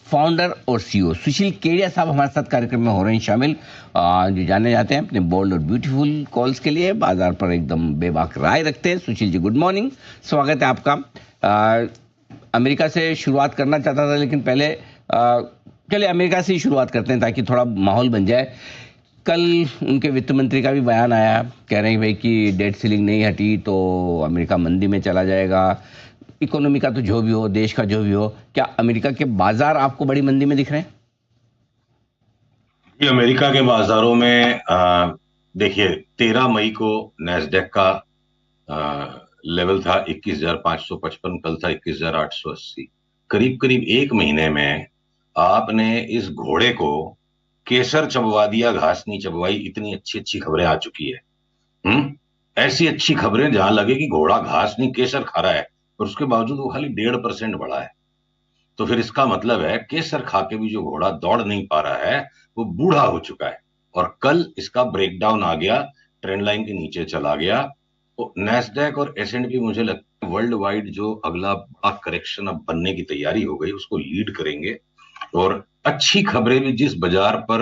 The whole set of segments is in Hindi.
फाउंडर और सीईओ सुशील केडिया साहब हमारे साथ कार्यक्रम में हो रहे हैं शामिल, जो जाने जाते हैं अपने बोल्ड और ब्यूटीफुल कॉल्स के लिए, बाजार पर एकदम बेबाक राय रखते हैं। सुशील जी, गुड मॉर्निंग, स्वागत है आपका। अमेरिका से शुरुआत करना चाहता था, लेकिन पहले चलिए अमेरिका से ही शुरुआत करते हैं ताकि थोड़ा माहौल बन जाए। कल उनके वित्त मंत्री का भी बयान आया, कह रहे हैं भाई कि डेट सीलिंग नहीं हटी तो अमेरिका मंदी में चला जाएगा। इकोनॉमी का तो जो भी हो, देश का जो भी हो, क्या अमेरिका के बाजार आपको बड़ी मंदी में दिख रहे हैं? ये अमेरिका के बाजारों में देखिए 13 मई को नैस्डैक का लेवल था 21,555, कल था 21,880। करीब करीब एक महीने में आपने इस घोड़े को केसर चबवा दिया, घास नहीं चबवाई। इतनी अच्छी अच्छी खबरें आ चुकी है। ऐसी अच्छी खबरें जहां लगे कि घोड़ा घास नहीं केसर खा रहा है, और उसके बावजूद वो खाली 1.5% बढ़ा है। तो फिर इसका मतलब है केसर खा के भी जो घोड़ा दौड़ नहीं पा रहा है वो बूढ़ा हो चुका है। और कल इसका ब्रेकडाउन आ गया, ट्रेंड लाइन के नीचे चला गया। तो नैस्डैक और एस&पी मुझे लगता है वर्ल्ड वाइड जो अगला बड़ा करेक्शन अब बनने की तैयारी हो गई उसको लीड करेंगे। और अच्छी खबरें भी जिस बाजार पर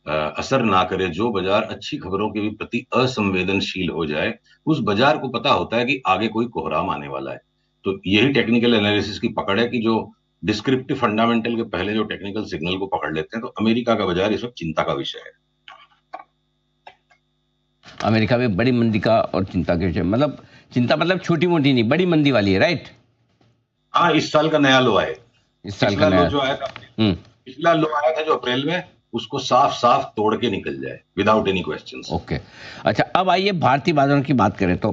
असर ना करे, जो बाजार अच्छी खबरों के भी प्रति असंवेदनशील हो जाए, उस बाजार को पता होता है कि आगे कोई कोहराम आने वाला है। तो यही टेक्निकल एनालिसिस की पकड़ है कि जो डिस्क्रिप्टिव फंडामेंटल के पहले जो टेक्निकल सिग्नल को पकड़ लेते हैं। तो अमेरिका का बाजार इस वक्त चिंता का विषय है। अमेरिका में बड़ी मंदी का और चिंता के विषय, मतलब चिंता मतलब छोटी मोटी नहीं, बड़ी मंदी वाली है, राइट? हाँ, इस साल का नया लो आए। इस साल का पिछला लो नया। जो आया था, पिछला लो आया था जो अप्रैल में, उसको साफ साफ तोड़ के निकल जाए विदाउट एनी क्वेश्चंस। ओके, अच्छा अब आइए भारतीय बाजारों की बात करें तो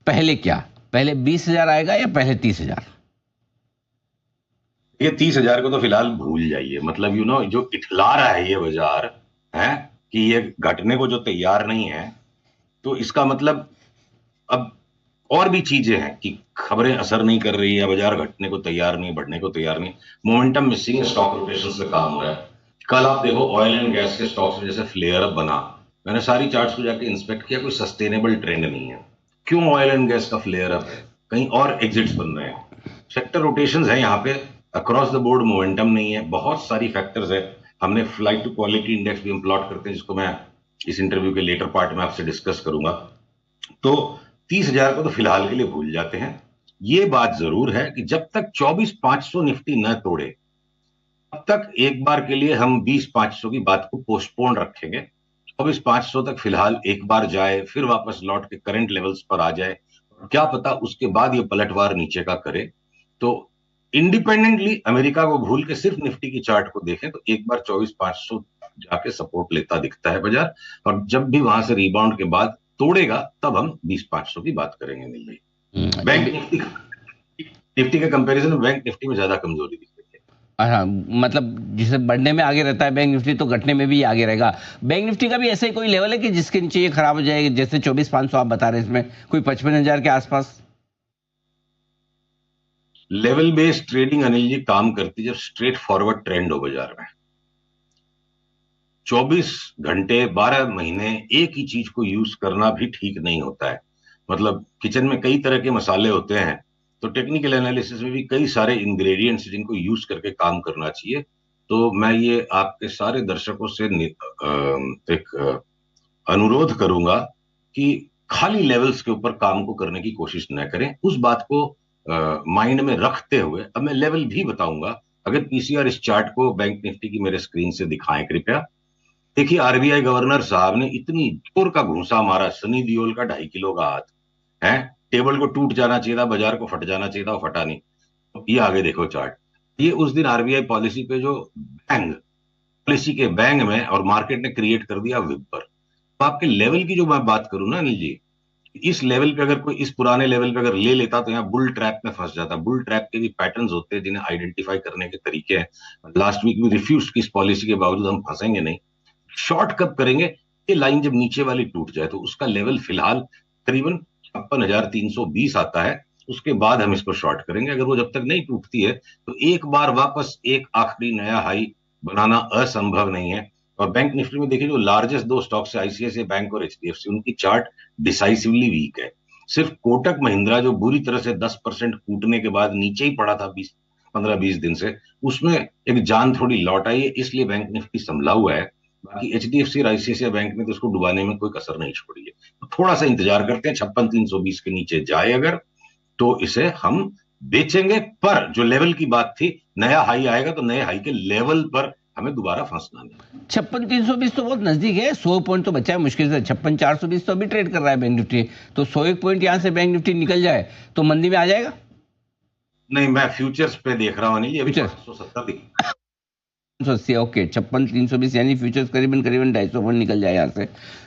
पहले क्या, पहले 20,000 आएगा या पहले 30,000? ये 30,000 को तो फिलहाल भूल जाइए। मतलब जो इठला रहा है ये बाजार है कि ये घटने को जो तैयार नहीं है, तो इसका मतलब अब और भी चीजें हैं कि खबरें असर नहीं कर रही है, बाजार घटने को तैयार नहीं, बढ़ने को तैयार नहीं। मोमेंटम मिसिंग है, स्टॉक रोटेशन से काम हो रहा है। कल आप देखो ऑयल एंड गैस के स्टॉक्स में जैसे फ्लेयर अप बना, मैंने सारी चार्ट्स को जाके इंस्पेक्ट किया, कोई सस्टेनेबल ट्रेंड नहीं है। क्यों ऑयल एंड गैस का फ्लेयर अप है? कहीं और एग्जिट्स बन रहे हैं, सेक्टर रोटेशन है यहाँ पे। अक्रॉस द बोर्ड मोमेंटम नहीं है, बहुत सारी फैक्टर्स है। हमने फ्लाइट टू क्वालिटी इंडेक्स भी हम प्लॉट करते हैं, जिसको मैं इस इंटरव्यू के लेटर पार्ट में आपसे डिस्कस करूंगा। तो 30,000 को तो फिलहाल के लिए भूल जाते हैं। ये बात जरूर है कि जब तक 24,500 निफ्टी न तोड़े, तब तक एक बार के लिए हम 20,500 की बात को पोस्टपोन रखेंगे। 24,500 तक फिलहाल एक बार जाए, फिर वापस लौट के करंट लेवल्स पर आ जाए, क्या पता उसके बाद ये पलटवार नीचे का करे। तो इंडिपेंडेंटली अमेरिका को भूल के सिर्फ निफ्टी की चार्ट को देखें तो एक बार 24,500 जाके सपोर्ट लेता दिखता है बाजार। और जब भी वहां से रिबाउंड के बाद तोड़ेगा तब हम 20,500 की बात करेंगे। मिल रही बैंक निफ्टी के कंपैरिजन में बैंक निफ्टी में ज्यादा कमजोरी दिख रही है। हाँ, मतलब जिसे बढ़ने में आगे रहता है बैंक निफ्टी, तो घटने में भी आगे रहेगा। बैंक निफ्टी का भी ऐसा ही कोई लेवल है कि जिसके नीचे ये खराब हो जाएगी, जैसे 24,500 आप बता रहे हैं, इसमें कोई 55,000 के आसपास? Level based trading Anil ji काम करती है जब स्ट्रेट फॉरवर्ड ट्रेंड हो बाजार में। 24 घंटे 12 महीने एक ही चीज को यूज करना भी ठीक नहीं होता है। मतलब किचन में कई तरह के मसाले होते हैं, तो टेक्निकल एनालिसिस में भी कई सारे इंग्रेडिएंट्स जिनको यूज करके काम करना चाहिए। तो मैं ये आपके सारे दर्शकों से एक अनुरोध करूंगा कि खाली लेवल्स के ऊपर काम को करने की कोशिश न करें। उस बात को माइंड में रखते हुए अब मैं लेवल भी बताऊंगा। अगर पीसीआर इस चार्ट को बैंक निफ्टी की मेरे स्क्रीन से दिखाएं कृपया। देखिए आरबीआई गवर्नर साहब ने इतनी जोर का घूंसा मारा, सनी दियोल का 2.5 किलो का हाथ है। टेबल को टूट जाना चाहिए था, बाजार को फट जाना चाहिए था, वो फटा नहीं। तो ये आगे देखो चार्ट। ये उस दिन आरबीआई पॉलिसी पे जो बैंग, पॉलिसी के बैंग में और मार्केट ने क्रिएट कर दिया विपर। तो आपके लेवल की जो मैं बात करूं ना अनिल जी, इस लेवल पे अगर कोई इस पुराने लेवल पे अगर ले लेता तो यहाँ बुल ट्रैप में फंस जाता। बुल ट्रैप के भी पैटर्न्स होते हैं जिन्हें आइडेंटिफाई करने के तरीके हैं। लास्ट वीक भी रिफ्यूज की इस पॉलिसी के बावजूद हम फंसेंगे नहीं। शॉर्ट कब करेंगे? ये लाइन जब नीचे वाली टूट जाए, तो उसका लेवल फिलहाल करीबन 56,320 आता है। उसके बाद हम इसको शॉर्ट करेंगे। अगर वो जब तक नहीं टूटती है तो एक बार वापस एक आखिरी नया हाई बनाना असंभव नहीं है। और बैंक निफ्टी में देखिए जो लार्जेस्ट दो स्टॉक्स है आईसीआईसीआई बैंक और एचडीएफसी, उनकी चार्ट डिसाइसिवली वीक है। सिर्फ कोटक महिंद्रा जो बुरी तरह से 10% कूटने के बाद नीचे ही पड़ा था 15-20 दिन से, उसमें एक जान थोड़ी लौट आई है, इसलिए बैंक निफ्टी संभला हुआ है। बाकी एचडीएफसी और आईसीआईसीआई बैंक ने तो उसको डुबाने में कोई कसर नहीं छोड़ी है। तो थोड़ा सा इंतजार करते हैं, 56,320 के नीचे जाए अगर, तो इसे हम बेचेंगे। पर जो लेवल की बात थी, नया हाई आएगा तो नए हाई के लेवल पर हमें दोबारा फंसना नहीं। 56,320 तो बहुत नजदीक है, 100 पॉइंट तो बचा है मुश्किल से। 56,420 तो अभी ट्रेड कर रहा है बैंक निफ्टी, तो 101 पॉइंट यहां से बैंक निफ्टी निकल जाए तो मंदी में आ जाएगा। नहीं, मैं फ्यूचर्स पे देख रहा हूं नहीं, अभी फ्यूचर 570 दिख। 580, ओके। 56,320 यानी फ्यूचर्स करीबन करीबन 250 पॉइंट निकल जाए यहाँ से,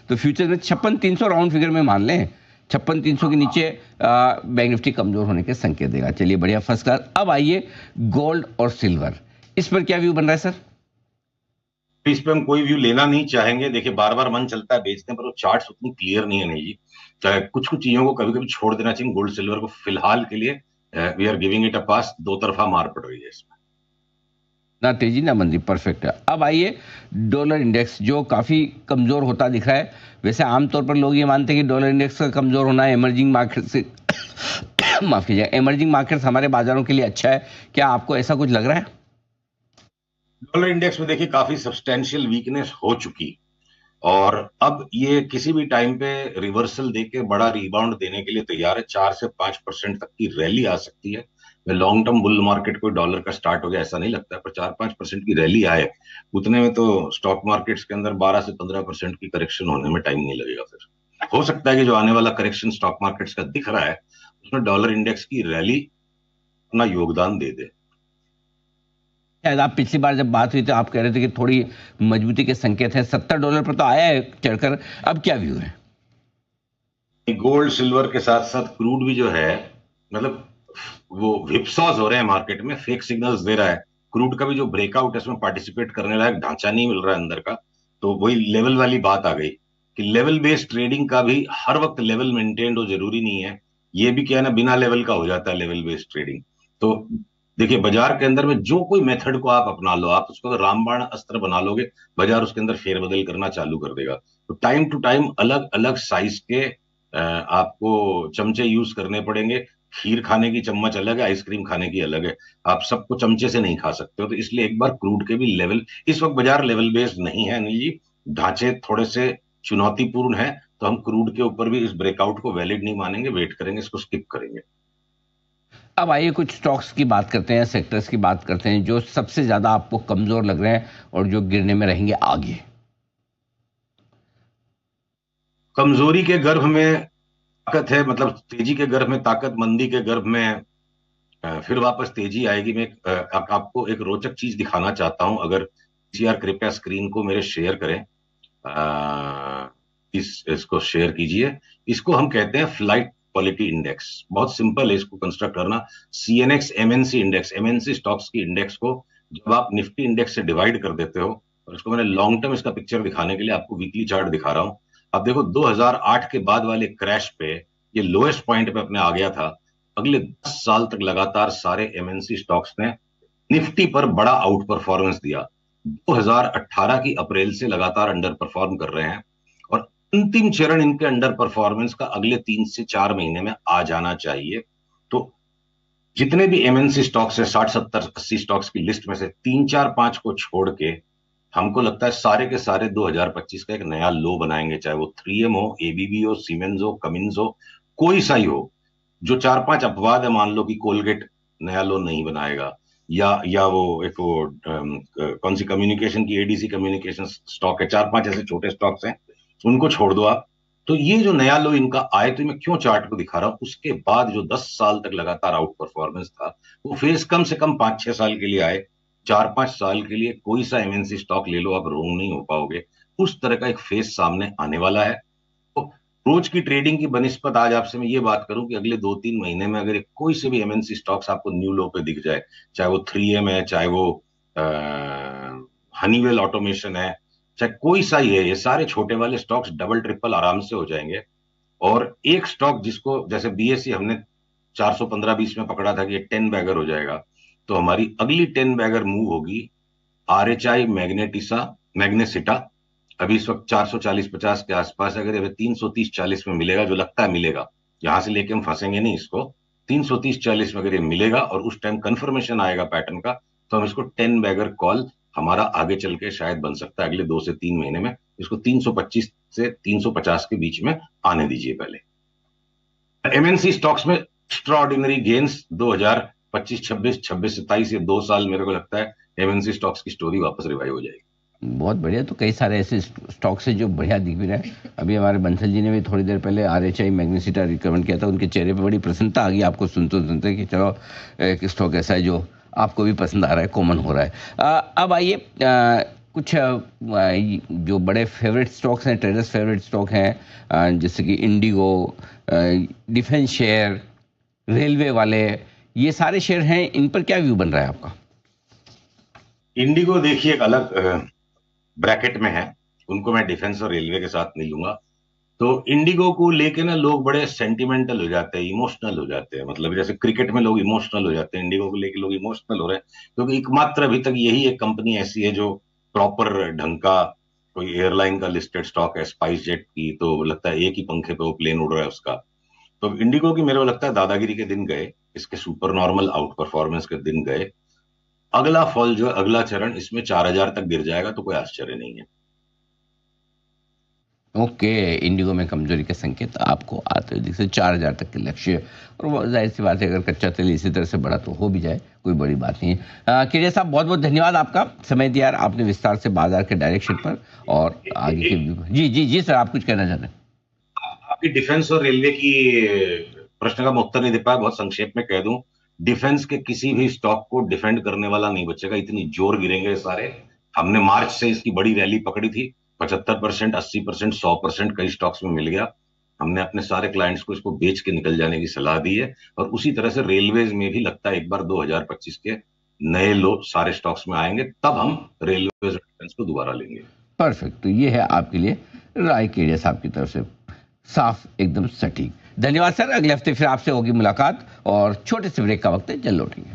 तो फ्यूचर में 56,300 राउंड फिगर में मान लें। 56,300 के नीचे बैंक निफ्टी कमजोर होने के संकेत देगा। चलिए बढ़िया, फर्स्ट क्लास। अब आइए गोल्ड और सिल्वर, इस पर क्या व्यू बन रहा है सर? इस पे हम कोई व्यू लेना नहीं चाहेंगे। देखिए, बार बार मन चलता है बेचने पर, वो चार्ट्स उतनी क्लियर नहीं है नहीं जी। चाहे कुछ कुछ चीजों को कभी कभी छोड़ देना चाहिए। गोल्ड सिल्वर को फिलहाल के लिए we are giving it a pass. दो तरफा मार पड़ रही है इसमें, ना तेजी ना मंदी, परफेक्ट है। अब आइए डॉलर इंडेक्स, जो काफी कमजोर होता दिख रहा है। वैसे आमतौर पर लोग ये मानते हैं कि डॉलर इंडेक्स का कमजोर होना इमर्जिंग मार्केट से माफ कीजिएगा, इमर्जिंग मार्केट्स हमारे बाजारों के लिए अच्छा है। क्या आपको ऐसा कुछ लग रहा है? डॉलर इंडेक्स में देखिए काफी सब्सटेंशियल वीकनेस हो चुकी, और अब ये किसी भी टाइम पे रिवर्सल देके बड़ा रिबाउंड देने के लिए तैयार है। 4 से 5% तक की रैली आ सकती है। लॉन्ग टर्म बुल मार्केट कोई डॉलर का स्टार्ट हो गया ऐसा नहीं लगता है, पर 4-5% की रैली आए उतने में तो स्टॉक मार्केट्स के अंदर 12 से 15% की करेक्शन होने में टाइम नहीं लगेगा। फिर हो सकता है कि जो आने वाला करेक्शन स्टॉक मार्केट्स का दिख रहा है उसमें डॉलर इंडेक्स की रैली अपना योगदान दे दे। शायद आप पिछली बार जब बात हुई तो आप कह रहे थे कि थोड़ी मजबूती के संकेत हैं। $70 पर तो आया है चढ़कर, अब क्या व्यू है? गोल्ड सिल्वर के साथ साथ क्रूड भी जो है, मतलब वो विपसॉस हो रहे हैं मार्केट में, फेक सिग्नल्स दे रहा है। क्रूड का भी जो ब्रेकआउट है उसमें पार्टिसिपेट करने लायक ढांचा नहीं मिल रहा है अंदर का। तो वही लेवल वाली बात आ गई कि लेवल बेस्ड ट्रेडिंग का भी हर वक्त लेवल मेंटेन हो जरूरी नहीं है। ये भी क्या है ना, बिना लेवल का हो जाता है लेवल बेस्ड ट्रेडिंग। तो देखिए, बाजार के अंदर में जो कोई मेथड को आप अपना लो, आप उसको अगर रामबाण अस्त्र बना लोगे, बाजार उसके अंदर फेरबदल करना चालू कर देगा। तो टाइम टू टाइम अलग अलग साइज के आपको चमचे यूज करने पड़ेंगे। खीर खाने की चम्मच अलग है, आइसक्रीम खाने की अलग है। आप सबको चमचे से नहीं खा सकते हो। तो इसलिए एक बार क्रूड के भी लेवल, इस वक्त बाजार लेवल बेस्ड नहीं है अनिल जी, ढांचे थोड़े से चुनौतीपूर्ण है। तो हम क्रूड के ऊपर भी इस ब्रेकआउट को वैलिड नहीं मानेंगे, वेट करेंगे, इसको स्किप करेंगे। अब आइए कुछ स्टॉक्स की बात करते हैं, सेक्टर्स की बात करते हैं जो सबसे ज्यादा आपको कमजोर लग रहे हैं और जो गिरने में रहेंगे आगे। कमजोरी के गर्भ में ताकत है, मतलब तेजी के गर्भ में ताकत, मंदी के गर्भ में फिर वापस तेजी आएगी। मैं आपको एक रोचक चीज दिखाना चाहता हूं। अगर सीआर कृपया स्क्रीन को मेरे शेयर करें, इसको शेयर कीजिए। इसको हम कहते हैं फ्लाइट क्वालिटी इंडेक्स। बहुत सिंपल है इसको कंस्ट्रक्ट करना। CNX MNC index, MNC stocks की इंडेक्स को जब आप निफ्टी इंडेक्स से डिवाइड कर देते हो, और इसको मैंने लॉन्ग टर्म इसका पिक्चर दिखाने के लिए आपको वीकली चार्ट दिखा रहा हूं। आप देखो 2008 के बाद वाले क्रैश पे ये लोएस्ट पॉइंट पे अपने आ गया था। अगले 10 साल तक लगातार सारे एमएनसी स्टॉक्स ने निफ्टी पर बड़ा आउट परफॉर्मेंस दिया। 2018 की अप्रैल से लगातार अंडर परफॉर्म कर रहे हैं, और अंतिम चरण इनके अंडर परफॉर्मेंस का अगले 3 से 4 महीने में आ जाना चाहिए। तो जितने भी एमएनसी स्टॉक्स है, 60-70-80 स्टॉक्स की लिस्ट में से 3-4-5 को छोड़ के हमको लगता है सारे के सारे 2025 का एक नया लो बनाएंगे। चाहे वो 3M हो, एबीबी हो, सीमेंस हो, कमिंस हो, कोई सा ही हो। जो 4-5 अपवाद है, मान लो कि कोलगेट नया लो नहीं बनाएगा, या वो एक वो कौन सी कम्युनिकेशन की, एडीसी कम्युनिकेशन स्टॉक है, 4-5 ऐसे छोटे स्टॉक्स हैं, उनको छोड़ दो आप। तो ये जो नया लो इनका आए, तो मैं क्यों चार्ट को दिखा रहा हूं, उसके बाद जो 10 साल तक लगातार आउट परफॉर्मेंस था, वो फेज कम से कम 5-6 साल के लिए आए। 4-5 साल के लिए कोई सा एमएनसी स्टॉक ले लो, आप रोंग नहीं हो पाओगे। उस तरह का एक फेज सामने आने वाला है। तो रोज की ट्रेडिंग की बनिस्पत आज आपसे मैं ये बात करूं कि अगले 2-3 महीने में अगर कोई से भी एमएनसी स्टॉक्स आपको न्यू लो पे दिख जाए, चाहे वो 3M है, चाहे वो हनीवेल ऑटोमेशन है, चाहे कोई सा ही है, ये सारे छोटे वाले स्टॉक्स डबल ट्रिपल आराम से हो जाएंगे। और एक स्टॉक जिसको जैसे बीएससी हमने 415-20 में पकड़ा था कि ये 10 बैगर हो जाएगा, तो हमारी अगली 10 बैगर मूव होगी आरएचआई मैग्नेसिटा। अभी इस वक्त 440-50 के आसपास है। अगर ये 330-40 में मिलेगा, जो लगता है मिलेगा, यहां से लेके हम फंसेंगे नहीं इसको, 330-40 में अगर ये मिलेगा और उस टाइम कंफर्मेशन आएगा पैटर्न का, तो हम इसको 10 बैगर कॉल हमारा आगे चल के शायद बन सकता है अगले 2 से 3 महीने में। इसको 325 से 350 के बीच में आने दीजिए पहले। एमएनसी स्टॉक्स में एक्स्ट्राऑर्डिनरी गेन्स 2025, 26, 26, 27 ये 2 साल मेरे को लगता है एमएनसी स्टॉक्स की स्टोरी वापस रिवाइव हो जाएगी। बहुत बढ़िया। तो कई सारे ऐसे स्टॉक्स है जो बढ़िया दिख भी रहे हैं। अभी हमारे बंसल जी ने भी थोड़ी देर पहले आरएचआई मैग्नेसिटा रिकमेंड किया था, उनके चेहरे पे बड़ी प्रसन्नता आ गई आपको सुनते सुनते कि चलो एक स्टॉक ऐसा है जो आपको भी पसंद आ रहा है, कॉमन हो रहा है। अब आइए कुछ जो बड़े फेवरेट स्टॉक्स हैं, ट्रेडर्स फेवरेट स्टॉक हैं, जैसे कि इंडिगो, डिफेंस शेयर, रेलवे वाले, ये सारे शेयर हैं, इन पर क्या व्यू बन रहा है आपका? इंडिगो देखिए एक अलग ब्रैकेट में है, उनको मैं डिफेंस और रेलवे के साथ नहीं लूंगा। तो इंडिगो को लेके ना लोग बड़े सेंटिमेंटल हो जाते हैं, इमोशनल हो जाते हैं। मतलब जैसे क्रिकेट में लोग इमोशनल हो जाते हैं, इंडिगो को लेके लोग इमोशनल हो रहे हैं, क्योंकि एकमात्र अभी तक यही एक कंपनी ऐसी है जो प्रॉपर ढंग का कोई एयरलाइन का लिस्टेड स्टॉक है, स्पाइस जेट की। तो लगता है एक ही पंखे पे वो प्लेन उड़ रहा है उसका। तो इंडिगो की मेरे को लगता है दादागिरी के दिन गए, इसके सुपर नॉर्मल आउट परफॉर्मेंस के दिन गए। अगला फॉल जो है, अगला चरण इसमें 4000 तक गिर जाएगा तो कोई आश्चर्य नहीं है। ओके, इंडिगो में कमजोरी के संकेत आपको आते हुए दिखते, 4000 तक के लक्ष्य। और वो जाहिर सी बात है, अगर कच्चा तेल इसी तरह से बढ़ा तो हो भी जाए, कोई बड़ी बात नहीं है। केडिया साहब, बहुत बहुत धन्यवाद, आपका समय दिया, आपने विस्तार से बाजार के डायरेक्शन पर और आगे के व्यू। जी जी जी सर, आप कुछ कहना चाहते हैं? आपकी डिफेंस और रेलवे की प्रश्न का मैं उत्तर नहीं दे पाया, बहुत संक्षेप में कह दूं। डिफेंस के किसी भी स्टॉक को डिफेंड करने वाला नहीं बचेगा, इतनी जोर गिरेंगे सारे। हमने मार्च से इसकी बड़ी रैली पकड़ी थी, 75%, 80%, 100% कई स्टॉक्स में मिल गया। हमने अपने सारे क्लाइंट्स को इसको बेच के निकल जाने की सलाह दी है। और उसी तरह से रेलवेज में भी लगता है एक बार 2025 के नए लो सारे स्टॉक्स में आएंगे, तब हम रेलवेज और डिफेंस को दोबारा लेंगे। परफेक्ट। तो ये है आपके लिए राय केडिया साहब की तरफ से, साफ, एकदम सटीक। धन्यवाद सर। अगले हफ्ते फिर आपसे होगी मुलाकात और छोटे से ब्रेक का वक्त है, जल्द लौटेंगे।